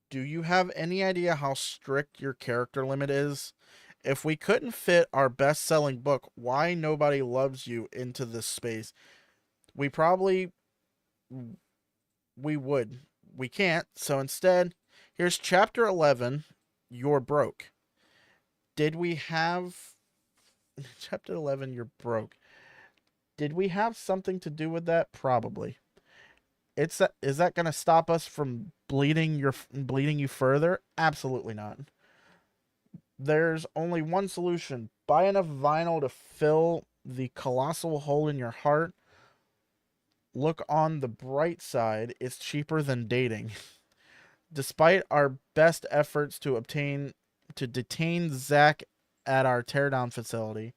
Do you have any idea how strict your character limit is? If we couldn't fit our best-selling book, Why Nobody Loves You, into this space, we probably we would. We can't, so instead, here's chapter 11, You're Broke. Did we have chapter 11, You're Broke? Did we have something to do with that? Probably. Is that going to stop us from bleeding you further? Absolutely not. There's only one solution. Buy enough vinyl to fill the colossal hole in your heart. Look on the bright side, it's cheaper than dating. Despite our best efforts to detain Zach at our teardown facility,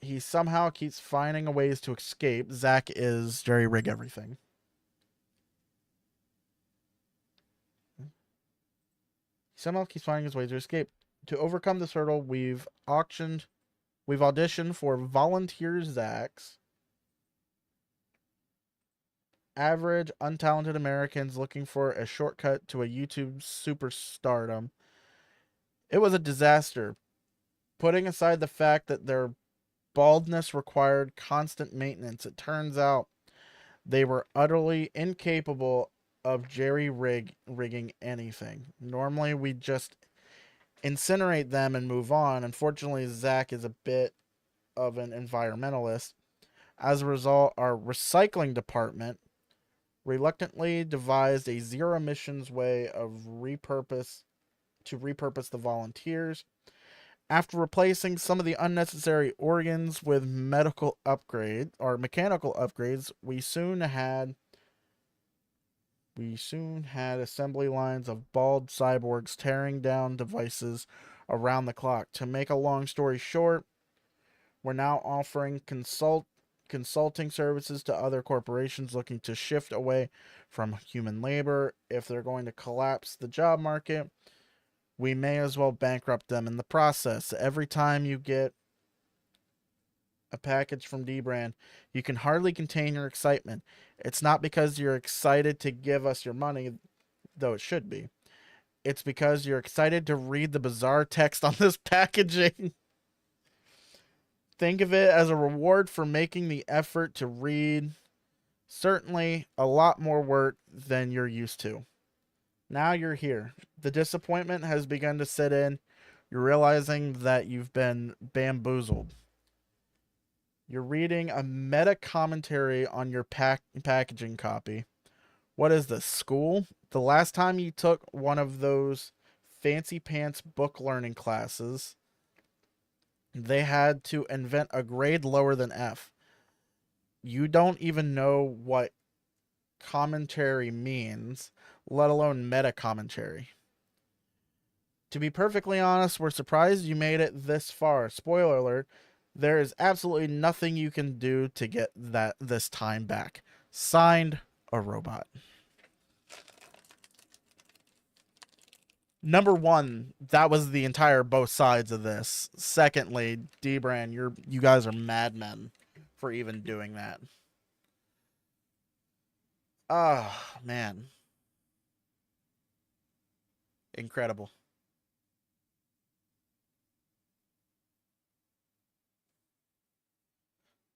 he somehow keeps finding ways to escape. Zach is Jerry Rig Everything. He somehow keeps finding his ways to escape. To overcome this hurdle, we've auditioned for Volunteer Zach's. Average, untalented Americans looking for a shortcut to a YouTube superstardom. It was a disaster. Putting aside the fact that their baldness required constant maintenance, it turns out they were utterly incapable of rigging anything. Normally, we just incinerate them and move on. Unfortunately, Zach is a bit of an environmentalist. As a result, our recycling department reluctantly devised a zero emissions way of repurpose the volunteers. After replacing some of the unnecessary organs with mechanical upgrades, we soon had assembly lines of bald cyborgs tearing down devices around the clock. To make a long story short, we're now offering consulting services to other corporations looking to shift away from human labor. If they're going to collapse the job market, we may as well bankrupt them in the process. Every time you get a package from dbrand, you can hardly contain your excitement. It's not because you're excited to give us your money, though it should be. It's because you're excited to read the bizarre text on this packaging. Think of it as a reward for making the effort to read. Certainly a lot more work than you're used to. Now you're here. The disappointment has begun to set in. You're realizing that you've been bamboozled. You're reading a meta commentary on your packaging copy. What is this, school? The last time you took one of those fancy pants book learning classes, they had to invent a grade lower than F. You don't even know what commentary means, let alone meta commentary. To be perfectly honest, we're surprised you made it this far. Spoiler alert, there is absolutely nothing you can do to get this time back. Signed, a robot. Number one, that was the entire both sides of this. Secondly, Dbrand, you guys are madmen for even doing that. Oh, man. Incredible.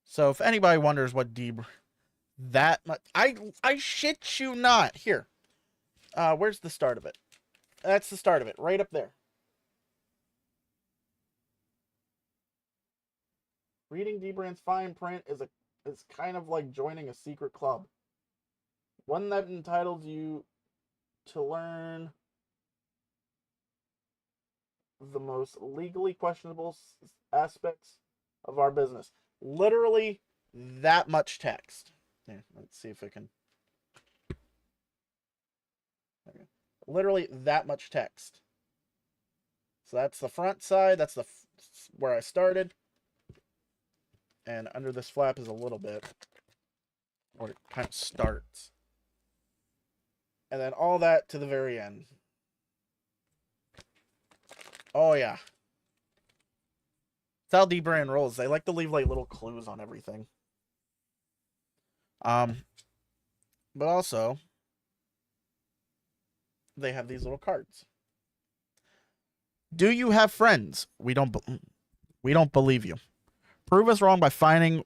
So if anybody wonders what that much, I shit you not. Here. Where's the start of it? That's the start of it, right up there. Reading Dbrand's fine print is kind of like joining a secret club. One that entitles you to learn the most legally questionable aspects of our business. Literally that much text. Here, let's see if I can. Okay. Literally that much text. So that's the front side. That's where I started. And under this flap is a little bit where it kind of starts. And then all that to the very end. Oh, yeah. That's how Dbrand rolls. They like to leave like little clues on everything. But also, they have these little cards. Do you have friends? We don't believe you. Prove us wrong by finding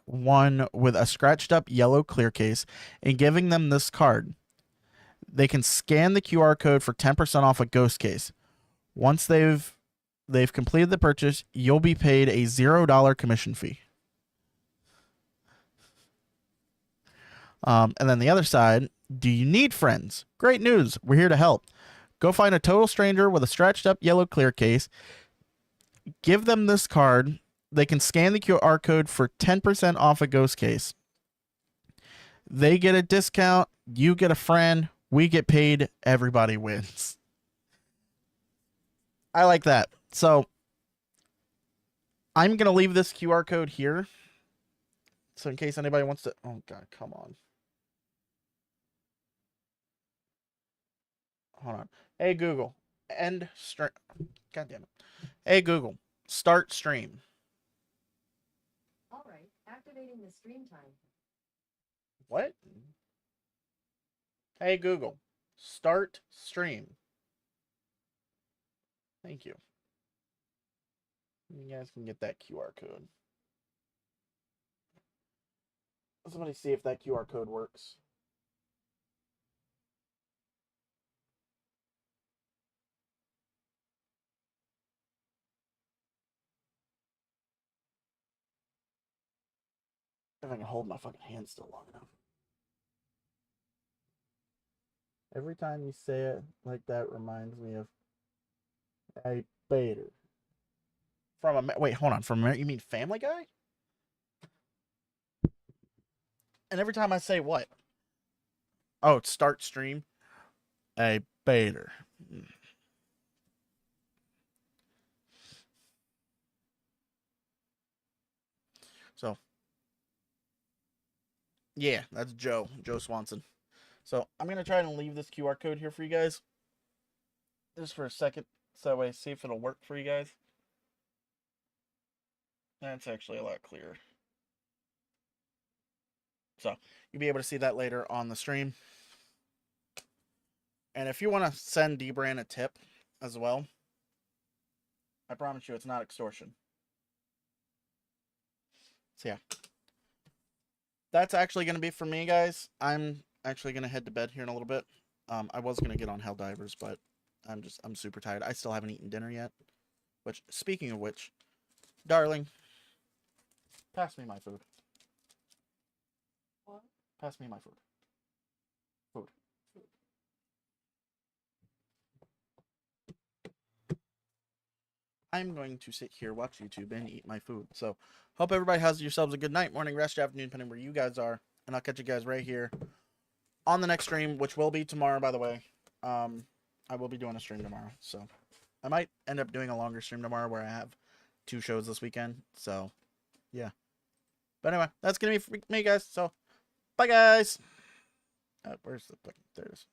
one with a scratched up yellow clear case and giving them this card. They can scan the QR code for 10% off a ghost case. Once they've completed the purchase, you'll be paid a $0 commission fee. And then the other side, do you need friends? Great news. We're here to help. Go find a total stranger with a scratched up yellow clear case. Give them this card. They can scan the QR code for 10% off a ghost case. They get a discount. You get a friend. We get paid. Everybody wins. I like that. So I'm going to leave this QR code here. So in case anybody wants to... Oh, God, come on. Hold on. Hey, Google. End stream. God damn it. Hey, Google. Start stream. All right. Activating the stream time. What? Hey, Google. Start stream. Thank you. You guys can get that QR code. Somebody see if that QR code works. If I can hold my fucking hand still long enough. Every time you say it like that reminds me of a Bader. From a... Wait, hold on. From a... You mean Family Guy? And every time I say what? Oh, start stream. A Bader. So, yeah, that's Joe Swanson. So, I'm going to try and leave this QR code here for you guys. Just for a second. So I see if it'll work for you guys. That's actually a lot clearer. So, you'll be able to see that later on the stream. And if you want to send Dbrand a tip as well, I promise you it's not extortion. So, yeah. That's actually going to be for me, guys. I'm actually going to head to bed here in a little bit. I was going to get on Helldivers, but I'm super tired. I still haven't eaten dinner yet. Which, speaking of which, darling, pass me my food. What? Pass me my food. Food. I'm going to sit here, watch YouTube, and eat my food. So, hope everybody has yourselves a good night, morning, rest, afternoon, depending where you guys are. And I'll catch you guys right here on the next stream, which will be tomorrow, by the way. I will be doing a stream tomorrow, so I might end up doing a longer stream tomorrow where I have 2 shows this weekend. So, yeah. But anyway, that's gonna be for me, guys. So, bye, guys. Where's the button? There it is.